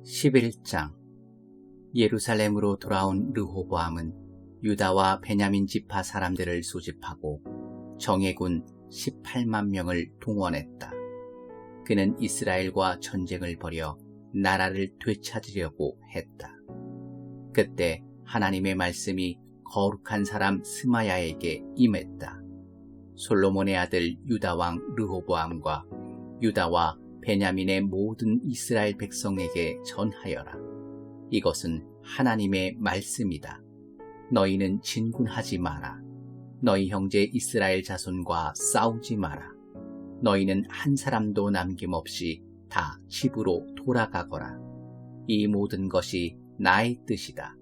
11장. 예루살렘으로 돌아온 르호보암은 유다와 베냐민 지파 사람들을 소집하고 정예군 18만 명을 동원했다. 그는 이스라엘과 전쟁을 벌여 나라를 되찾으려고 했다. 그때 하나님의 말씀이 거룩한 사람 스마야에게 임했다. 솔로몬의 아들 유다 왕 르호보암과 유다와 베냐민의 모든 이스라엘 백성에게 전하여라. 이것은 하나님의 말씀이다. 너희는 진군하지 마라. 너희 형제 이스라엘 자손과 싸우지 마라. 너희는 한 사람도 남김없이 다 집으로 돌아가거라. 이 모든 것이 나의 뜻이다.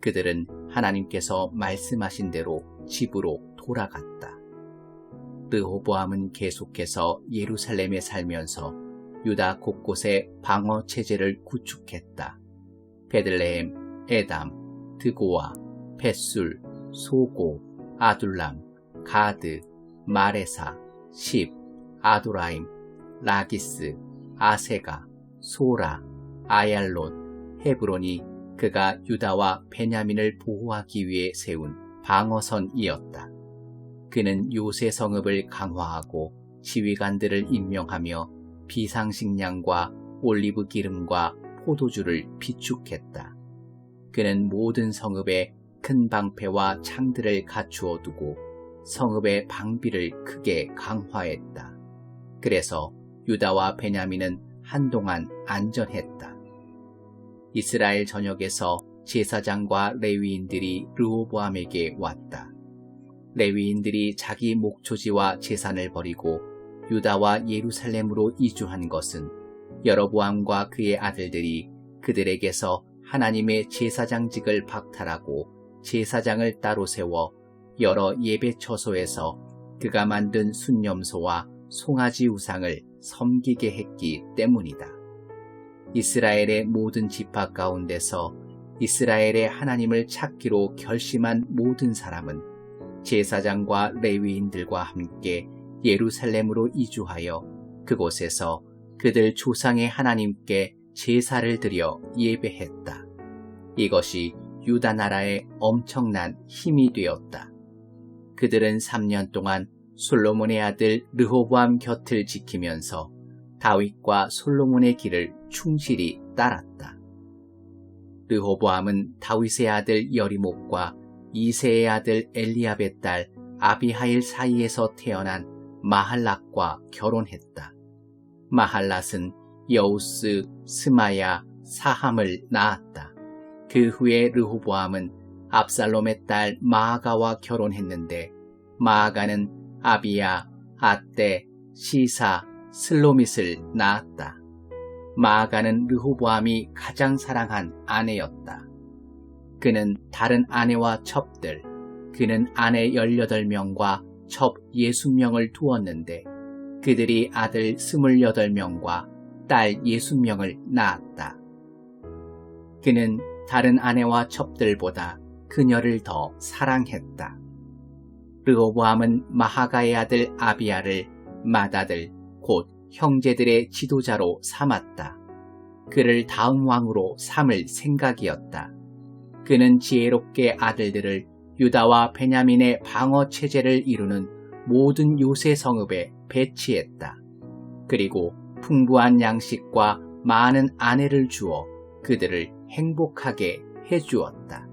그들은 하나님께서 말씀하신 대로 집으로 돌아갔다. 르호보암은 계속해서 예루살렘에 살면서 유다 곳곳에 방어 체제를 구축했다. 베들레헴, 에담, 드고와, 벳술, 소고, 아둘람, 가드, 마레사, 십, 아도라임, 라기스, 아세가, 소라, 아얄롯, 헤브론이 그가 유다와 베냐민을 보호하기 위해 세운 방어선이었다. 그는 요새 성읍을 강화하고 지휘관들을 임명하며 비상식량과 올리브 기름과 포도주를 비축했다. 그는 모든 성읍에 큰 방패와 창들을 갖추어 두고 성읍의 방비를 크게 강화했다. 그래서 유다와 베냐민은 한동안 안전했다. 이스라엘 전역에서 제사장과 레위인들이 르호보암에게 왔다. 레위인들이 자기 목초지와 재산을 버리고 유다와 예루살렘으로 이주한 것은 여로보암과 그의 아들들이 그들에게서 하나님의 제사장직을 박탈하고 제사장을 따로 세워 여러 예배 처소에서 그가 만든 순념소와 송아지 우상을 섬기게 했기 때문이다. 이스라엘의 모든 지파 가운데서 이스라엘의 하나님을 찾기로 결심한 모든 사람은 제사장과 레위인들과 함께 예루살렘으로 이주하여 그곳에서 그들 조상의 하나님께 제사를 드려 예배했다. 이것이 유다 나라의 엄청난 힘이 되었다. 그들은 3년 동안 솔로몬의 아들 르호보암 곁을 지키면서 다윗과 솔로몬의 길을 충실히 따랐다. 르호보암은 다윗의 아들 여리목과 이새의 아들 엘리압의 딸 아비하일 사이에서 태어난 마할랏과 결혼했다. 마할랏은 여우스, 스마야, 사함을 낳았다. 그 후에 르호보암은 압살롬의 딸 마아가와 결혼했는데 마아가는 아비야, 아떼, 시사, 슬로밋을 낳았다. 마아가는 르호보암이 가장 사랑한 아내였다. 그는 다른 아내와 첩들, 그는 아내 18명과 첩 60명을 두었는데 그들이 아들 28명과 딸 60명을 낳았다. 그는 다른 아내와 첩들보다 그녀를 더 사랑했다. 르호보암은 마하가의 아들 아비야를 맏아들 곧 형제들의 지도자로 삼았다. 그를 다음 왕으로 삼을 생각이었다. 그는 지혜롭게 아들들을 유다와 베냐민의 방어 체제를 이루는 모든 요새 성읍에 배치했다. 그리고 풍부한 양식과 많은 아내를 주어 그들을 행복하게 해주었다.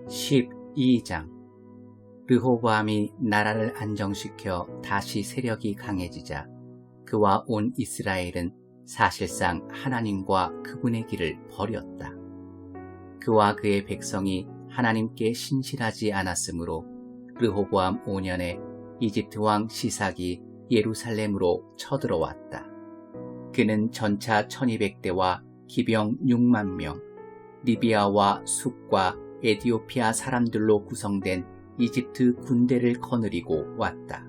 12장. 르호보암이 나라를 안정시켜 다시 세력이 강해지자 그와 온 이스라엘은 사실상 하나님과 그분의 길을 버렸다. 그와 그의 백성이 하나님께 신실하지 않았으므로 르호보암 5년에 이집트 왕 시삭이 예루살렘으로 쳐들어왔다. 그는 전차 1200대와 기병 6만 명, 리비아와 숲과 에디오피아 사람들로 구성된 이집트 군대를 거느리고 왔다.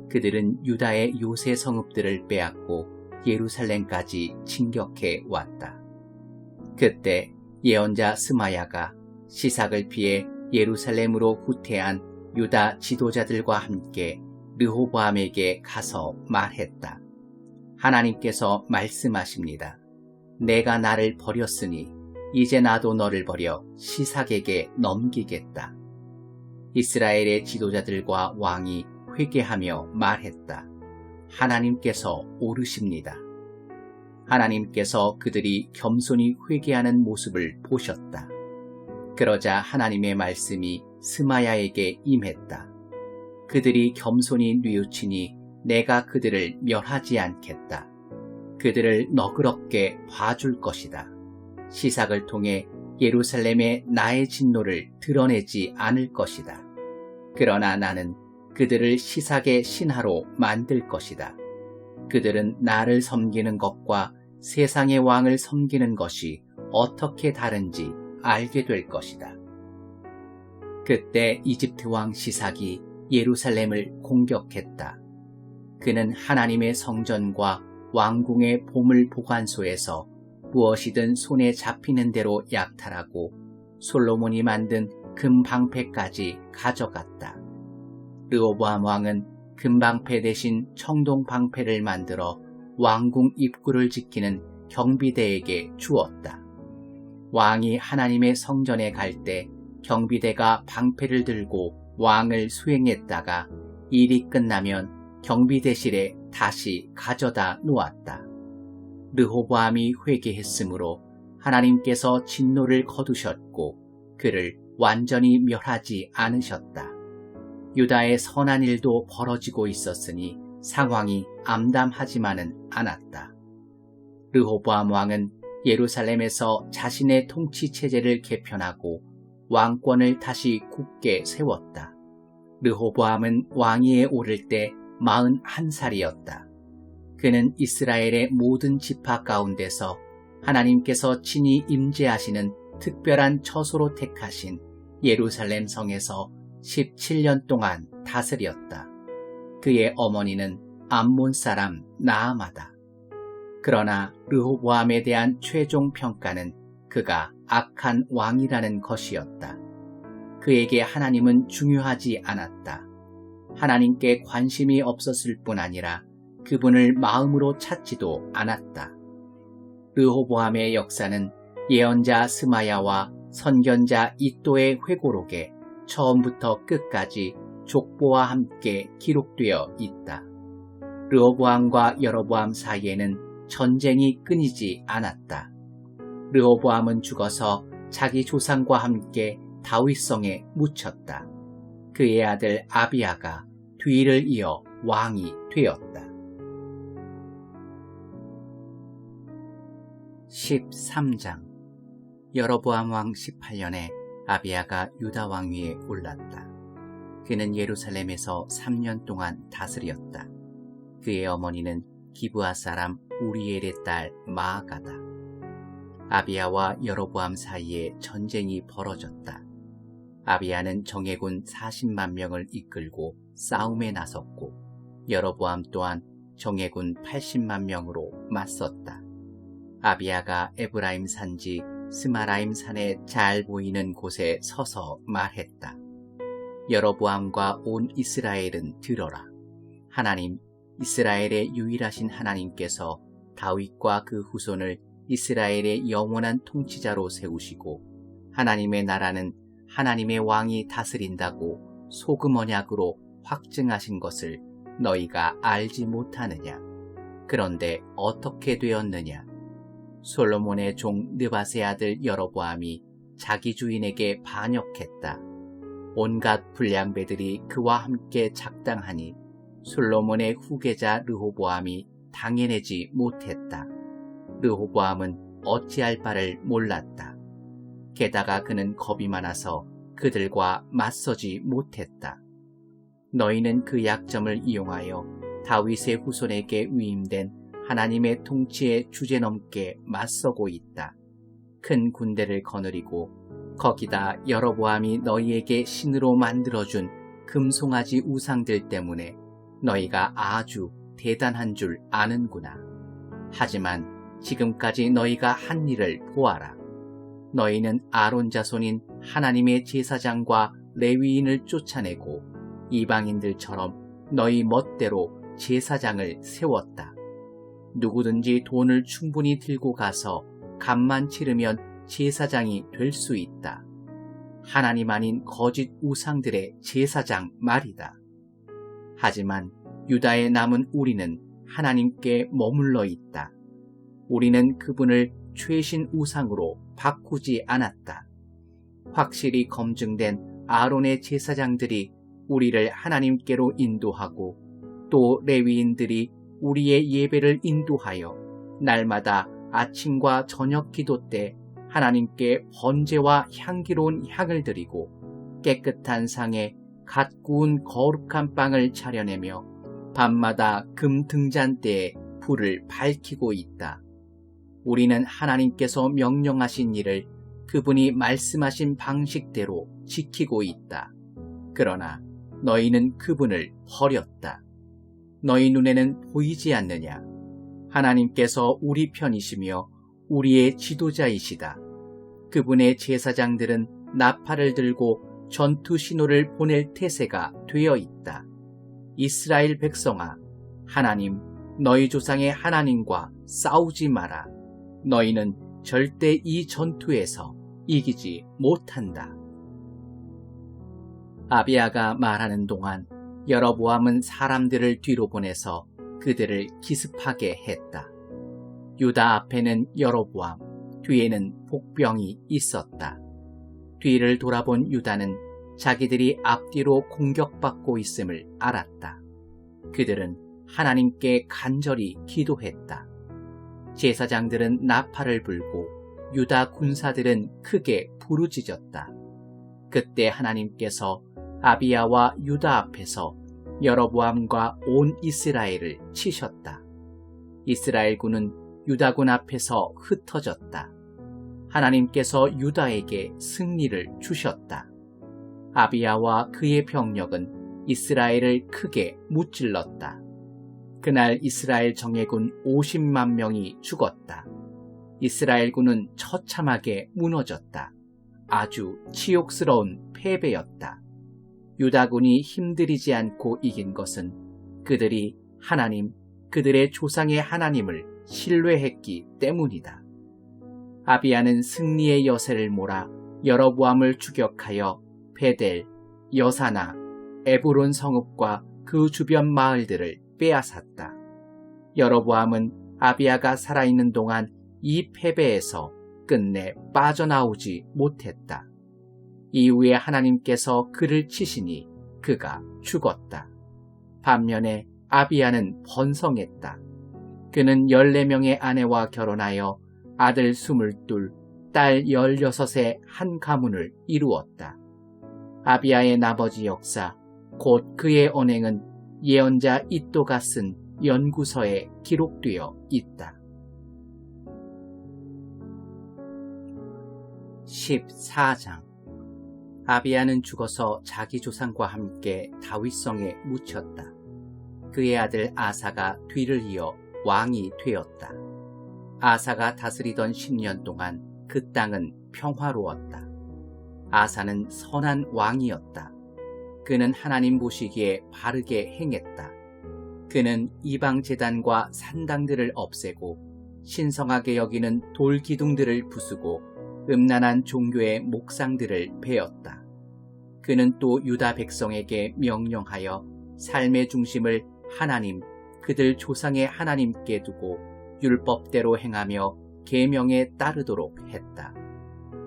그들은 유다의 요새 성읍들을 빼앗고 예루살렘까지 진격해 왔다. 그때 예언자 스마야가 시삭을 피해 예루살렘으로 후퇴한 유다 지도자들과 함께 르호보암에게 가서 말했다. 하나님께서 말씀하십니다. 내가 나를 버렸으니 이제 나도 너를 버려 시삭에게 넘기겠다. 이스라엘의 지도자들과 왕이 회개하며 말했다. 하나님께서 오르십니다. 하나님께서 그들이 겸손히 회개하는 모습을 보셨다. 그러자 하나님의 말씀이 스마야에게 임했다. 그들이 겸손히 뉘우치니 내가 그들을 멸하지 않겠다. 그들을 너그럽게 봐줄 것이다. 시삭을 통해 예루살렘에 나의 진노를 드러내지 않을 것이다. 그러나 나는 그들을 시삭의 신하로 만들 것이다. 그들은 나를 섬기는 것과 세상의 왕을 섬기는 것이 어떻게 다른지 알게 될 것이다. 그때 이집트 왕 시삭이 예루살렘을 공격했다. 그는 하나님의 성전과 왕궁의 보물 보관소에서 무엇이든 손에 잡히는 대로 약탈하고 솔로몬이 만든 금방패까지 가져갔다. 르호보암 왕은 금방패 대신 청동방패를 만들어 왕궁 입구를 지키는 경비대에게 주었다. 왕이 하나님의 성전에 갈 때 경비대가 방패를 들고 왕을 수행했다가 일이 끝나면 경비대실에 다시 가져다 놓았다. 르호보암이 회개했으므로 하나님께서 진노를 거두셨고 그를 완전히 멸하지 않으셨다. 유다의 선한 일도 벌어지고 있었으니 상황이 암담하지만은 않았다. 르호보암 왕은 예루살렘에서 자신의 통치 체제를 개편하고 왕권을 다시 굳게 세웠다. 르호보암은 왕위에 오를 때 41살이었다. 그는 이스라엘의 모든 지파 가운데서 하나님께서 친히 임재하시는 특별한 처소로 택하신 예루살렘 성에서 17년 동안 다스렸다. 그의 어머니는 암몬 사람 나아마다. 그러나 르호보암에 대한 최종 평가는 그가 악한 왕이라는 것이었다. 그에게 하나님은 중요하지 않았다. 하나님께 관심이 없었을 뿐 아니라 그분을 마음으로 찾지도 않았다. 르호보암의 역사는 예언자 스마야와 선견자 이또의 회고록에 처음부터 끝까지 족보와 함께 기록되어 있다. 르호보암과 여로보암 사이에는 전쟁이 끊이지 않았다. 르호보암은 죽어서 자기 조상과 함께 다윗성에 묻혔다. 그의 아들 아비야가 뒤를 이어 왕이 되었다. 13장 여로보암 왕 18년에 아비야가 유다 왕위에 올랐다. 그는 예루살렘에서 3년 동안 다스렸다. 그의 어머니는 기브아 사람 우리엘의 딸 마아가다. 아비야와 여로보암 사이에 전쟁이 벌어졌다. 아비야는 정예군 40만 명을 이끌고 싸움에 나섰고 여로보암 또한 정예군 80만 명으로 맞섰다. 아비야가 에브라임 산지 스마라임 산에 잘 보이는 곳에 서서 말했다. 여로보암과 온 이스라엘은 들어라. 하나님, 이스라엘의 유일하신 하나님께서 다윗과 그 후손을 이스라엘의 영원한 통치자로 세우시고 하나님의 나라는 하나님의 왕이 다스린다고 소금 언약으로 확증하신 것을 너희가 알지 못하느냐? 그런데 어떻게 되었느냐? 솔로몬의 종 느밧의 아들 여로보암이 자기 주인에게 반역했다. 온갖 불량배들이 그와 함께 작당하니 솔로몬의 후계자 르호보암이 당해내지 못했다. 르호보암은 어찌할 바를 몰랐다. 게다가 그는 겁이 많아서 그들과 맞서지 못했다. 너희는 그 약점을 이용하여 다윗의 후손에게 위임된 하나님의 통치에 주제넘게 맞서고 있다. 큰 군대를 거느리고 거기다 여로보암이 너희에게 신으로 만들어준 금송아지 우상들 때문에 너희가 아주 대단한 줄 아는구나. 하지만 지금까지 너희가 한 일을 보아라. 너희는 아론 자손인 하나님의 제사장과 레위인을 쫓아내고 이방인들처럼 너희 멋대로 제사장을 세웠다. 누구든지 돈을 충분히 들고 가서 값만 치르면 제사장이 될 수 있다. 하나님 아닌 거짓 우상들의 제사장 말이다. 하지만 유다에 남은 우리는 하나님께 머물러 있다. 우리는 그분을 최신 우상으로 바꾸지 않았다. 확실히 검증된 아론의 제사장들이 우리를 하나님께로 인도하고 또 레위인들이 우리의 예배를 인도하여 날마다 아침과 저녁 기도 때 하나님께 번제와 향기로운 향을 드리고 깨끗한 상에 갓 구운 거룩한 빵을 차려내며 밤마다 금 등잔대에 불을 밝히고 있다. 우리는 하나님께서 명령하신 일을 그분이 말씀하신 방식대로 지키고 있다. 그러나 너희는 그분을 버렸다. 너희 눈에는 보이지 않느냐? 하나님께서 우리 편이시며 우리의 지도자이시다. 그분의 제사장들은 나팔을 들고 전투 신호를 보낼 태세가 되어 있다. 이스라엘 백성아, 하나님, 너희 조상의 하나님과 싸우지 마라. 너희는 절대 이 전투에서 이기지 못한다. 아비야가 말하는 동안 여로보암은 사람들을 뒤로 보내서 그들을 기습하게 했다. 유다 앞에는 여로보암, 뒤에는 복병이 있었다. 뒤를 돌아본 유다는 자기들이 앞뒤로 공격받고 있음을 알았다. 그들은 하나님께 간절히 기도했다. 제사장들은 나팔을 불고 유다 군사들은 크게 부르짖었다. 그때 하나님께서 아비야와 유다 앞에서 여로보암과 온 이스라엘을 치셨다. 이스라엘군은 유다군 앞에서 흩어졌다. 하나님께서 유다에게 승리를 주셨다. 아비야와 그의 병력은 이스라엘을 크게 무찔렀다. 그날 이스라엘 정예군 50만 명이 죽었다. 이스라엘군은 처참하게 무너졌다. 아주 치욕스러운 패배였다. 유다군이 힘들이지 않고 이긴 것은 그들이 하나님, 그들의 조상의 하나님을 신뢰했기 때문이다. 아비야는 승리의 여세를 몰아 여로보암을 추격하여 베델, 여사나, 에브론 성읍과 그 주변 마을들을 빼앗았다. 여로보암은 아비야가 살아있는 동안 이 패배에서 끝내 빠져나오지 못했다. 이후에 하나님께서 그를 치시니 그가 죽었다. 반면에 아비야는 번성했다. 그는 14명의 아내와 결혼하여 아들 22, 딸 16의 한 가문을 이루었다. 아비야의 나머지 역사, 곧 그의 언행은 예언자 이도가 쓴 연구서에 기록되어 있다. 14장. 아비야는 죽어서 자기 조상과 함께 다윗성에 묻혔다. 그의 아들 아사가 뒤를 이어 왕이 되었다. 아사가 다스리던 10년 동안 그 땅은 평화로웠다. 아사는 선한 왕이었다. 그는 하나님 보시기에 바르게 행했다. 그는 이방 제단과 산당들을 없애고 신성하게 여기는 돌 기둥들을 부수고 음란한 종교의 목상들을 베었다. 그는 또 유다 백성에게 명령하여 삶의 중심을 하나님, 그들 조상의 하나님께 두고 율법대로 행하며 계명에 따르도록 했다.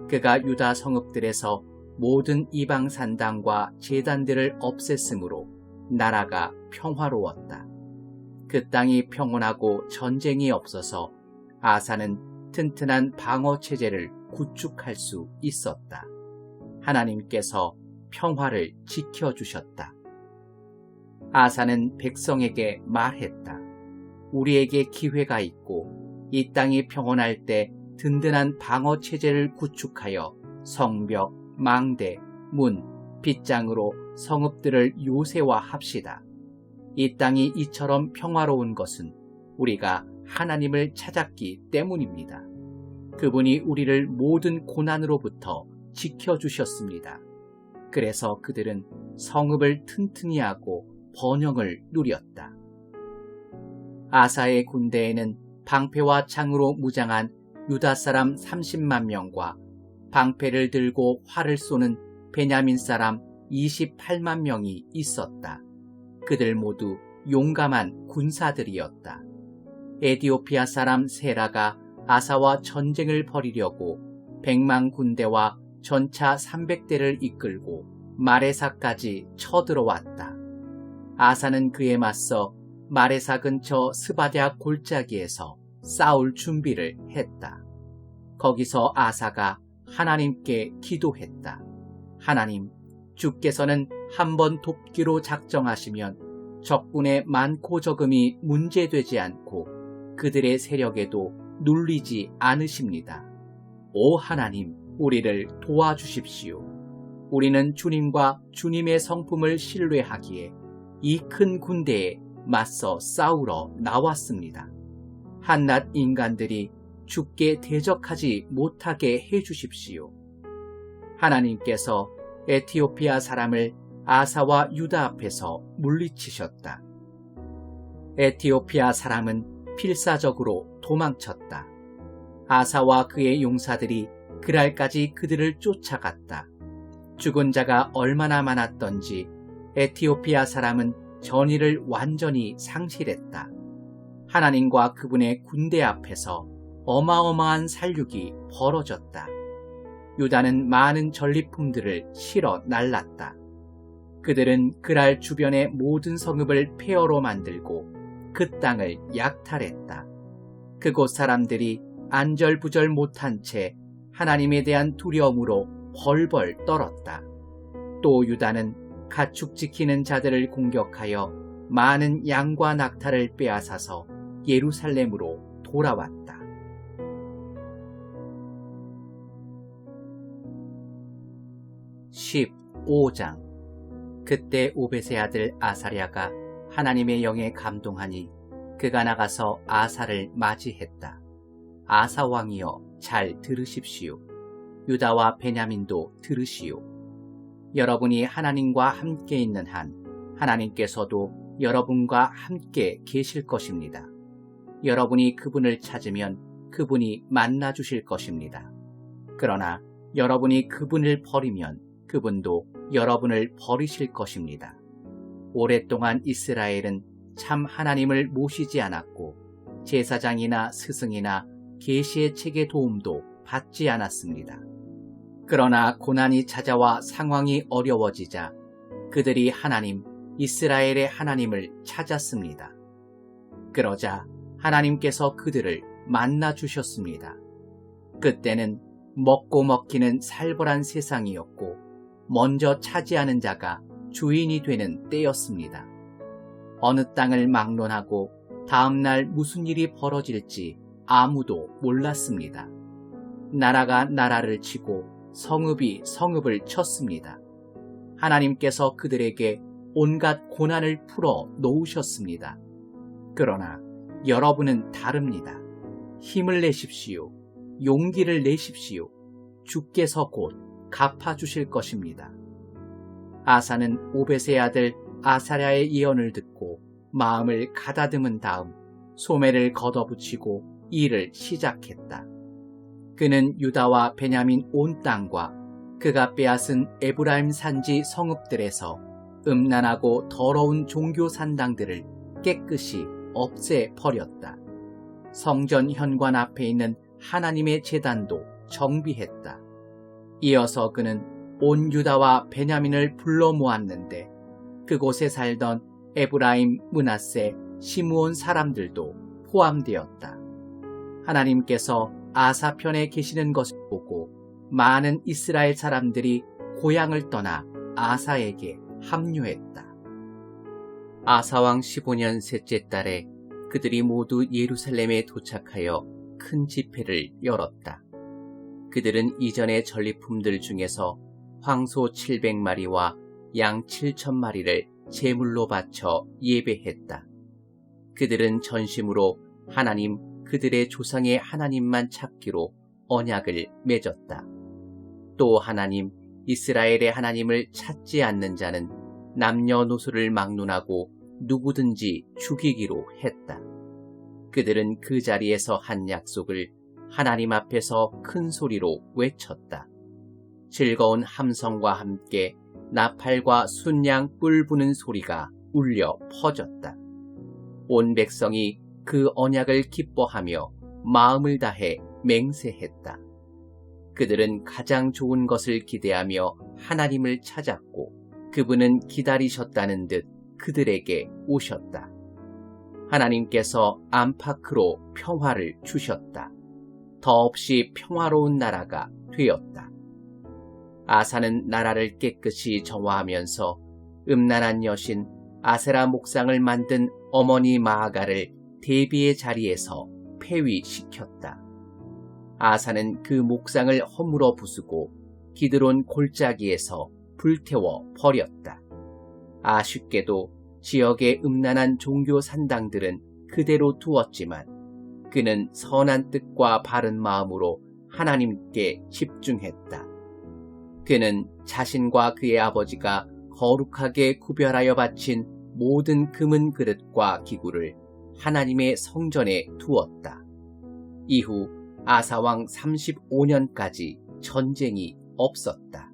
그가 유다 성읍들에서 모든 이방 산당과 제단들을 없앴으므로 나라가 평화로웠다. 그 땅이 평온하고 전쟁이 없어서 아사는 튼튼한 방어 체제를 구축할 수 있었다. 하나님께서 평화를 지켜주셨다. 아사는 백성에게 말했다. 우리에게 기회가 있고 이 땅이 평온할 때 든든한 방어 체제를 구축하여 성벽, 망대, 문, 빗장으로 성읍들을 요새화합시다. 이 땅이 이처럼 평화로운 것은 우리가 하나님을 찾았기 때문입니다. 그분이 우리를 모든 고난으로부터 지켜주셨습니다. 그래서 그들은 성읍을 튼튼히 하고 번영을 누렸다. 아사의 군대에는 방패와 창으로 무장한 유다 사람 30만 명과 방패를 들고 활을 쏘는 베냐민 사람 28만 명이 있었다. 그들 모두 용감한 군사들이었다. 에티오피아 사람 세라가 아사와 전쟁을 벌이려고 100만 군대와 전차 300대를 이끌고 마레사까지 쳐들어왔다. 아사는 그에 맞서 마레사 근처 스바럇 골짜기에서 싸울 준비를 했다. 거기서 아사가 하나님께 기도했다. 하나님, 주께서는 한번 돕기로 작정하시면 적군의 많고 적음이 문제되지 않고 그들의 세력에도 눌리지 않으십니다. 오 하나님, 우리를 도와주십시오. 우리는 주님과 주님의 성품을 신뢰하기에 이 큰 군대에 맞서 싸우러 나왔습니다. 한낱 인간들이 주께 대적하지 못하게 해주십시오. 하나님께서 에티오피아 사람을 아사와 유다 앞에서 물리치셨다. 에티오피아 사람은 필사적으로 도망쳤다. 아사와 그의 용사들이 그랄까지 그들을 쫓아갔다. 죽은 자가 얼마나 많았던지 에티오피아 사람은 전의를 완전히 상실했다. 하나님과 그분의 군대 앞에서 어마어마한 살육이 벌어졌다. 유다는 많은 전리품들을 실어 날랐다. 그들은 그랄 주변의 모든 성읍을 폐허로 만들고 그 땅을 약탈했다. 그곳 사람들이 안절부절 못한 채 하나님에 대한 두려움으로 벌벌 떨었다. 또 유다는 가축 지키는 자들을 공격하여 많은 양과 낙타를 빼앗아서 예루살렘으로 돌아왔다. (15장) 그때 오벳의 아들 아사랴가 하나님의 영에 감동하니 그가 나가서 아사를 맞이했다. 아사 왕이여, 잘 들으십시오. 유다와 베냐민도 들으시오. 여러분이 하나님과 함께 있는 한 하나님께서도 여러분과 함께 계실 것입니다. 여러분이 그분을 찾으면 그분이 만나 주실 것입니다. 그러나 여러분이 그분을 버리면 그분도 여러분을 버리실 것입니다. 오랫동안 이스라엘은 참 하나님을 모시지 않았고 제사장이나 스승이나 계시의 책의 도움도 받지 않았습니다. 그러나 고난이 찾아와 상황이 어려워지자 그들이 하나님, 이스라엘의 하나님을 찾았습니다. 그러자 하나님께서 그들을 만나 주셨습니다. 그때는 먹고 먹기는 살벌한 세상이었고 먼저 차지하는 자가 주인이 되는 때였습니다. 어느 땅을 막론하고 다음날 무슨 일이 벌어질지 아무도 몰랐습니다. 나라가 나라를 치고 성읍이 성읍을 쳤습니다. 하나님께서 그들에게 온갖 고난을 풀어 놓으셨습니다. 그러나 여러분은 다릅니다. 힘을 내십시오. 용기를 내십시오. 주께서 곧 갚아주실 것입니다. 아사는 오벳의 아들 아사랴의 예언을 듣고 마음을 가다듬은 다음 소매를 걷어붙이고 일을 시작했다. 그는 유다와 베냐민 온 땅과 그가 빼앗은 에브라임 산지 성읍들에서 음란하고 더러운 종교 산당들을 깨끗이 없애버렸다. 성전 현관 앞에 있는 하나님의 제단도 정비했다. 이어서 그는 온 유다와 베냐민을 불러 모았는데 그곳에 살던 에브라임, 므낫세, 시므온 사람들도 포함되었다. 하나님께서 아사 편에 계시는 것을 보고 많은 이스라엘 사람들이 고향을 떠나 아사에게 합류했다. 아사왕 15년 셋째 달에 그들이 모두 예루살렘에 도착하여 큰 집회를 열었다. 그들은 이전의 전리품들 중에서 황소 700마리와 양 7,000마리를 제물로 바쳐 예배했다. 그들은 전심으로 하나님, 그들의 조상의 하나님만 찾기로 언약을 맺었다. 또 하나님, 이스라엘의 하나님을 찾지 않는 자는 남녀노소를 막론하고 누구든지 죽이기로 했다. 그들은 그 자리에서 한 약속을 하나님 앞에서 큰 소리로 외쳤다. 즐거운 함성과 함께 나팔과 순양 뿔 부는 소리가 울려 퍼졌다. 온 백성이 그 언약을 기뻐하며 마음을 다해 맹세했다. 그들은 가장 좋은 것을 기대하며 하나님을 찾았고 그분은 기다리셨다는 듯 그들에게 오셨다. 하나님께서 안팎으로 평화를 주셨다. 더없이 평화로운 나라가 되었다. 아사는 나라를 깨끗이 정화하면서 음란한 여신 아세라 목상을 만든 어머니 마아가를 대비의 자리에서 폐위시켰다. 아사는 그 목상을 허물어 부수고 기드론 골짜기에서 불태워 버렸다. 아쉽게도 지역의 음란한 종교 산당들은 그대로 두었지만 그는 선한 뜻과 바른 마음으로 하나님께 집중했다. 그는 자신과 그의 아버지가 거룩하게 구별하여 바친 모든 금은 그릇과 기구를 하나님의 성전에 두었다. 이후 아사왕 35년까지 전쟁이 없었다.